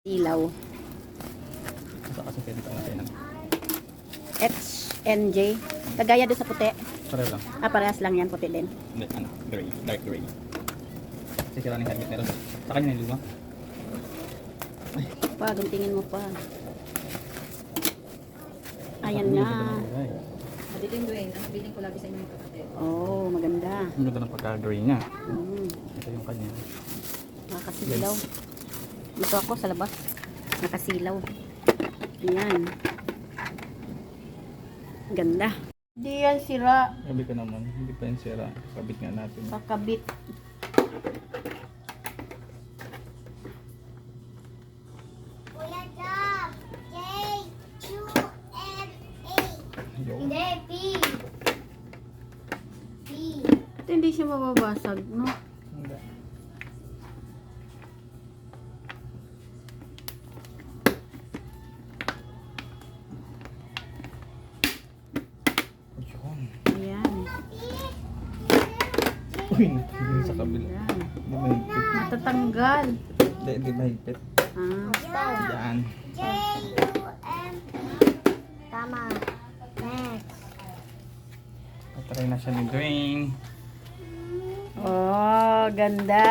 Ilaw. Basta kasi pwede pa natin. HNJ. Kagaya doon sa puti. Pareho lang. Parehas lang yan. Puti din. Hindi, ano, gray. Dark gray. Kasi running helmet meron. Sa kanya na yung luma. Pa, guntingin mo pa. Ayan na. Dito yung Dwayne, ang biling ko lagi sa inyo magkakatid. Oh, maganda. Ang ganda ng pagka-gray niya. Mm. Ito yung kanya. Nakasilaw. Dito ako sa labas. Nakasilaw. Ayan. Ganda. Hindi yan sira. Sabi ko naman, hindi pa yung sira. Kabit nga natin. Kakabit. Kuya Job, J, Q, M, A. Yo. Hindi, P. P. Ito hindi siya mababasag, no? Hindi. Yun. Ayan. Uy, natanggal sa kabila. Ayan. Hindi mahigpit. Matatanggal. Hindi mahigpit. Ah. Yan. J, U, M, A. Tama. Next. Patry na siya ni Dwayne. Oh, ganda.